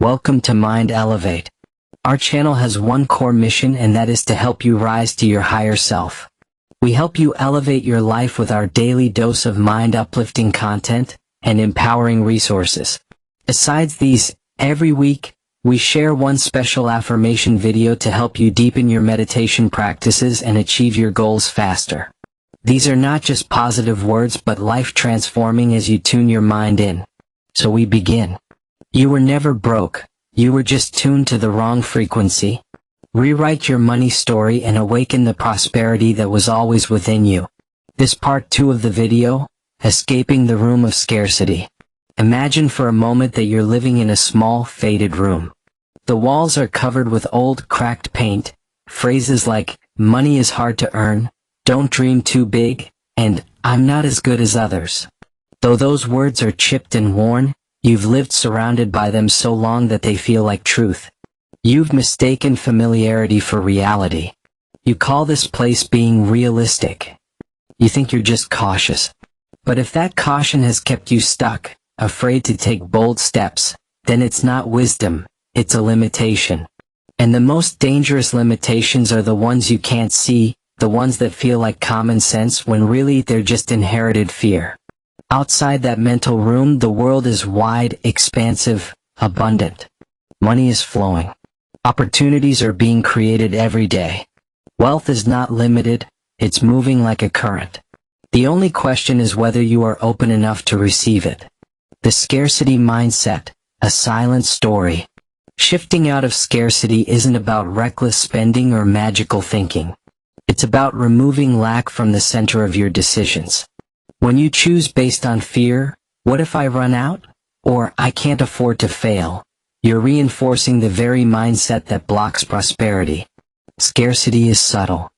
Welcome to Mind Elevate. Our channel has one core mission, and that is to help you rise to your higher self. We help you elevate your life with our daily dose of mind-uplifting content and empowering resources. Besides these, every week, we share one special affirmation video to help you deepen your meditation practices and achieve your goals faster. These are not just positive words but life-transforming as you tune your mind in. So we begin. You were never broke, you were just tuned to the wrong frequency. Rewrite your money story and awaken the prosperity that was always within you. This part 2 of the video, Escaping the Room of Scarcity. Imagine for a moment that you're living in a small, faded room. The walls are covered with old, cracked paint. Phrases like, money is hard to earn, don't dream too big, and I'm not as good as others. Though those words are chipped and worn, you've lived surrounded by them so long that they feel like truth. You've mistaken familiarity for reality. You call this place being realistic. You think you're just cautious. But if that caution has kept you stuck, afraid to take bold steps, then it's not wisdom, it's a limitation. And the most dangerous limitations are the ones you can't see, the ones that feel like common sense when really they're just inherited fear. Outside that mental room, the world is wide, expansive, abundant. Money is flowing. Opportunities are being created every day. Wealth is not limited, it's moving like a current. The only question is whether you are open enough to receive it. The scarcity mindset, a silent story. Shifting out of scarcity isn't about reckless spending or magical thinking. It's about removing lack from the center of your decisions. When you choose based on fear, what if I run out? Or I can't afford to fail, you're reinforcing the very mindset that blocks prosperity. Scarcity is subtle.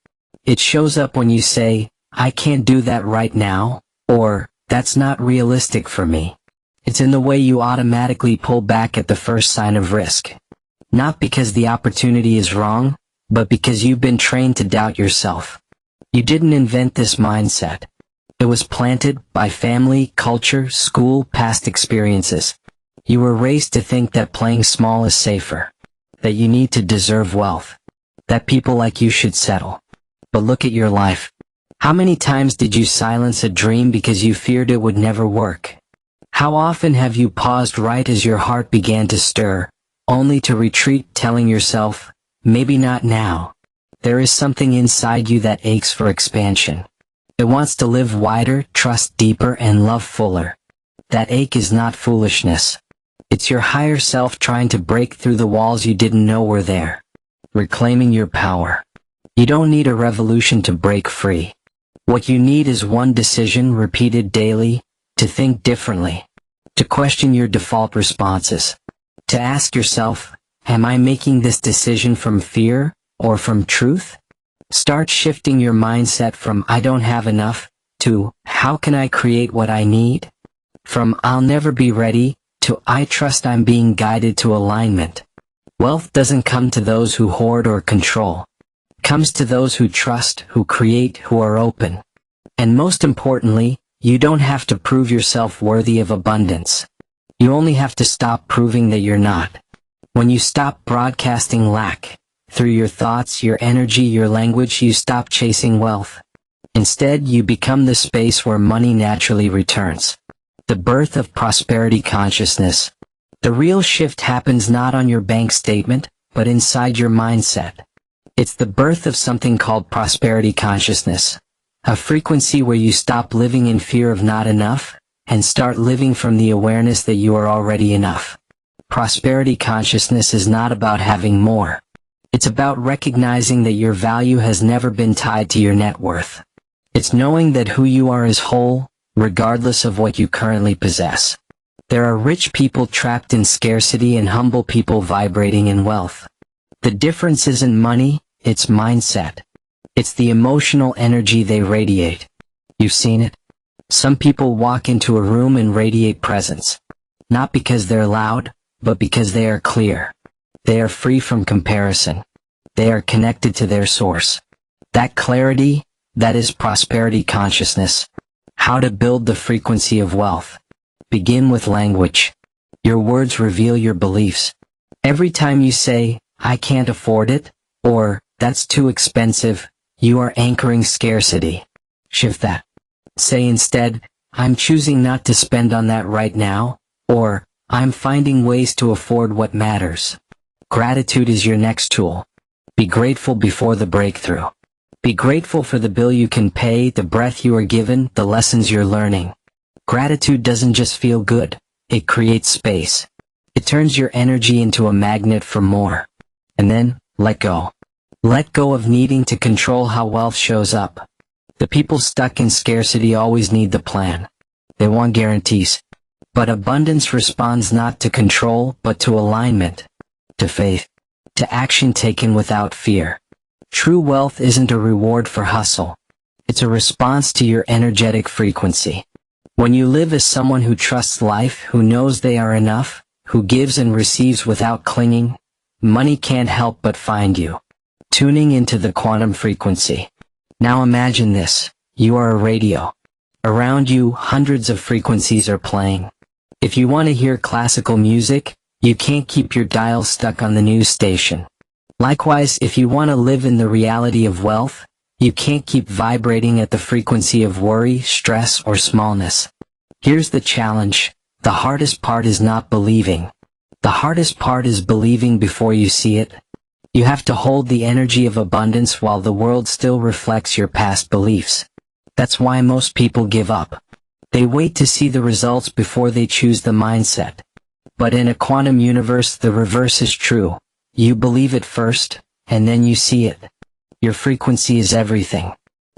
It shows up when you say, I can't do that right now, or that's not realistic for me. It's in the way you automatically pull back at the first sign of risk. Not because the opportunity is wrong, but because you've been trained to doubt yourself. You didn't invent this mindset. It was planted by family, culture, school, past experiences. You were raised to think that playing small is safer, that you need to deserve wealth, that people like you should settle. But look at your life. How many times did you silence a dream because you feared it would never work? How often have you paused right as your heart began to stir, only to retreat telling yourself, maybe not now? There is something inside you that aches for expansion. It wants to live wider, trust deeper, and love fuller. That ache is not foolishness. It's your higher self trying to break through the walls you didn't know were there. Reclaiming your power. You don't need a revolution to break free. What you need is one decision repeated daily, to think differently, to question your default responses, to ask yourself, am I making this decision from fear or from truth? Start shifting your mindset from I don't have enough to how can I create what I need? From I'll never be ready to I trust I'm being guided to alignment. Wealth doesn't come to those who hoard or control. It comes to those who trust, who create, who are open. And most importantly, you don't have to prove yourself worthy of abundance. You only have to stop proving that you're not. When you stop broadcasting lack, through your thoughts, your energy, your language, you stop chasing wealth. Instead, you become the space where money naturally returns. The birth of prosperity consciousness. The real shift happens not on your bank statement, but inside your mindset. It's the birth of something called prosperity consciousness. A frequency where you stop living in fear of not enough, and start living from the awareness that you are already enough. Prosperity consciousness is not about having more. It's about recognizing that your value has never been tied to your net worth. It's knowing that who you are is whole, regardless of what you currently possess. There are rich people trapped in scarcity and humble people vibrating in wealth. The difference isn't money, it's mindset. It's the emotional energy they radiate. You've seen it? Some people walk into a room and radiate presence. Not because they're loud, but because they are clear. They are free from comparison. They are connected to their source. That clarity, that is prosperity consciousness. How to build the frequency of wealth. Begin with language. Your words reveal your beliefs. Every time you say, "I can't afford it," or "That's too expensive," you are anchoring scarcity. Shift that. Say instead, "I'm choosing not to spend on that right now," or "I'm finding ways to afford what matters." Gratitude is your next tool. Be grateful before the breakthrough. Be grateful for the bill you can pay, the breath you are given, the lessons you're learning. Gratitude doesn't just feel good, it creates space. It turns your energy into a magnet for more. And then, let go. Let go of needing to control how wealth shows up. The people stuck in scarcity always need the plan. They want guarantees. But abundance responds not to control, but to alignment, to faith, to action taken without fear. True wealth isn't a reward for hustle. It's a response to your energetic frequency. When you live as someone who trusts life, who knows they are enough, who gives and receives without clinging, money can't help but find you. Tuning into the quantum frequency. Now imagine this. You are a radio. Around you, hundreds of frequencies are playing. If you want to hear classical music, you can't keep your dial stuck on the news station. Likewise, if you want to live in the reality of wealth, you can't keep vibrating at the frequency of worry, stress, or smallness. Here's the challenge. The hardest part is not believing. The hardest part is believing before you see it. You have to hold the energy of abundance while the world still reflects your past beliefs. That's why most people give up. They wait to see the results before they choose the mindset. But in a quantum universe, the reverse is true. You believe it first, and then you see it. Your frequency is everything.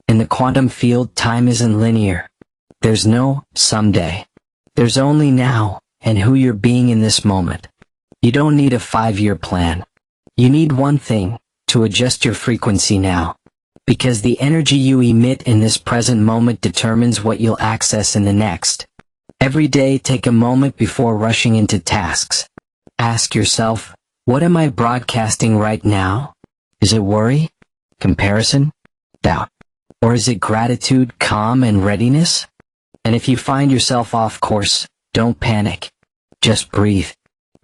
In the quantum field, time isn't linear. There's no someday. There's only now, and who you're being in this moment. You don't need a 5-year plan. You need one thing, to adjust your frequency now. Because the energy you emit in this present moment determines what you'll access in the next. Every day, take a moment before rushing into tasks. Ask yourself, what am I broadcasting right now? Is it worry? Comparison? Doubt? Or is it gratitude, calm, and readiness? And if you find yourself off course, don't panic. Just breathe.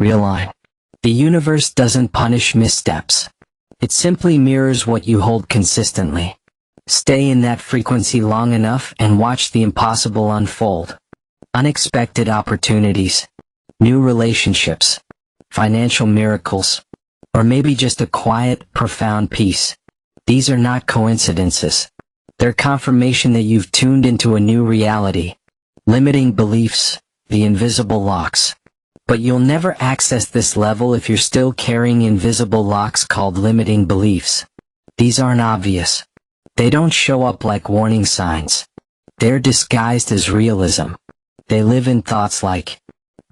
Realign. The universe doesn't punish missteps. It simply mirrors what you hold consistently. Stay in that frequency long enough and watch the impossible unfold. Unexpected opportunities, new relationships, financial miracles, or maybe just a quiet, profound peace. These are not coincidences. They're confirmation that you've tuned into a new reality. Limiting beliefs, the invisible locks. But you'll never access this level if you're still carrying invisible locks called limiting beliefs. These aren't obvious. They don't show up like warning signs. They're disguised as realism. They live in thoughts like,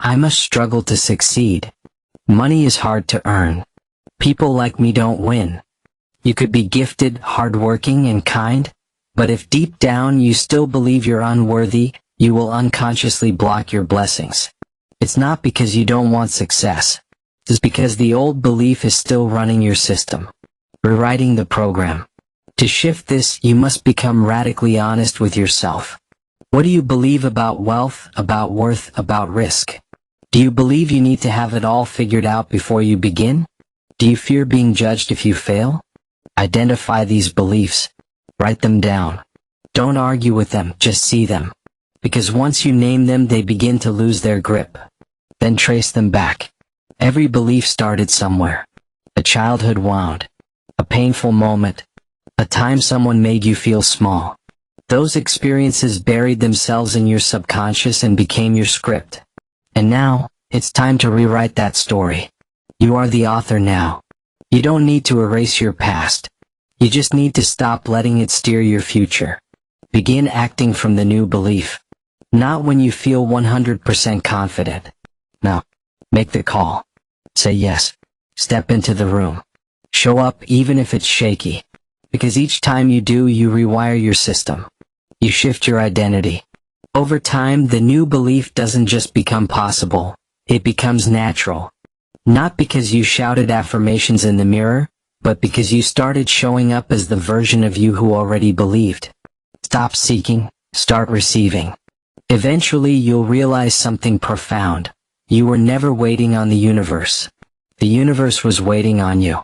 I must struggle to succeed. Money is hard to earn. People like me don't win. You could be gifted, hardworking, and kind, but if deep down you still believe you're unworthy, you will unconsciously block your blessings. It's not because you don't want success. It's because the old belief is still running your system. Rewriting the program. To shift this, you must become radically honest with yourself. What do you believe about wealth, about worth, about risk? Do you believe you need to have it all figured out before you begin? Do you fear being judged if you fail? Identify these beliefs. Write them down. Don't argue with them, just see them. Because once you name them, they begin to lose their grip. Then trace them back. Every belief started somewhere. A childhood wound. A painful moment. A time someone made you feel small. Those experiences buried themselves in your subconscious and became your script. And now, it's time to rewrite that story. You are the author now. You don't need to erase your past. You just need to stop letting it steer your future. Begin acting from the new belief. Not when you feel 100% confident. No. Make the call. Say yes. Step into the room. Show up even if it's shaky. Because each time you do, you rewire your system. You shift your identity. Over time, the new belief doesn't just become possible. It becomes natural. Not because you shouted affirmations in the mirror, but because you started showing up as the version of you who already believed. Stop seeking, start receiving. Eventually you'll realize something profound. You were never waiting on the universe. The universe was waiting on you.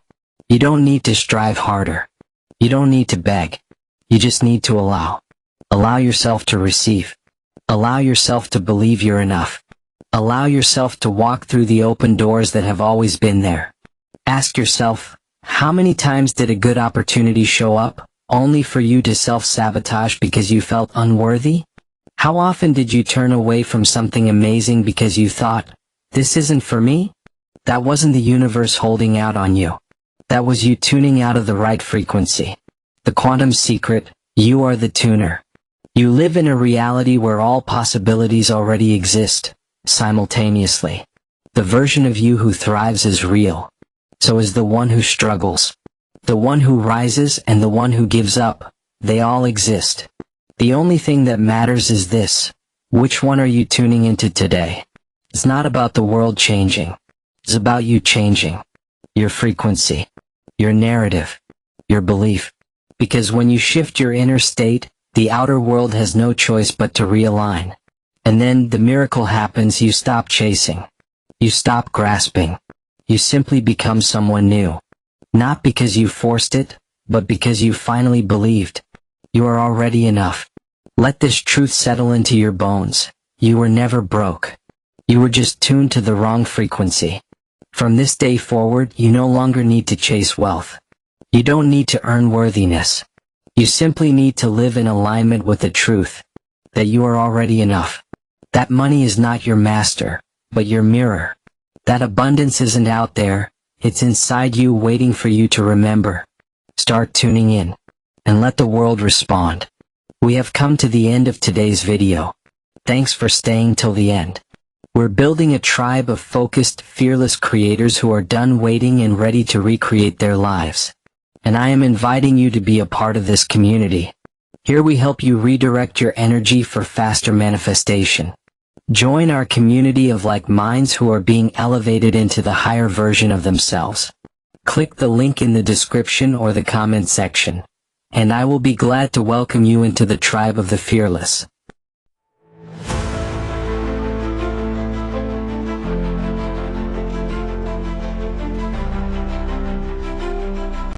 You don't need to strive harder. You don't need to beg. You just need to allow. Allow yourself to receive. Allow yourself to believe you're enough. Allow yourself to walk through the open doors that have always been there. Ask yourself, how many times did a good opportunity show up, only for you to self-sabotage because you felt unworthy? How often did you turn away from something amazing because you thought, this isn't for me? That wasn't the universe holding out on you. That was you tuning out of the right frequency. The quantum secret, you are the tuner. You live in a reality where all possibilities already exist, simultaneously. The version of you who thrives is real. So is the one who struggles. The one who rises and the one who gives up, they all exist. The only thing that matters is this: which one are you tuning into today? It's not about the world changing. It's about you changing. Your frequency. Your narrative. Your belief. Because when you shift your inner state, the outer world has no choice but to realign. And then the miracle happens. You stop chasing. You stop grasping. You simply become someone new. Not because you forced it, but because you finally believed. You are already enough. Let this truth settle into your bones. You were never broke. You were just tuned to the wrong frequency. From this day forward, you no longer need to chase wealth. You don't need to earn worthiness. You simply need to live in alignment with the truth that you are already enough. That money is not your master, but your mirror. That abundance isn't out there, it's inside you waiting for you to remember. Start tuning in, and let the world respond. We have come to the end of today's video. Thanks for staying till the end. We're building a tribe of focused, fearless creators who are done waiting and ready to recreate their lives. And I am inviting you to be a part of this community. Here we help you redirect your energy for faster manifestation. Join our community of like minds who are being elevated into the higher version of themselves. Click the link in the description or the comment section, and I will be glad to welcome you into the tribe of the fearless.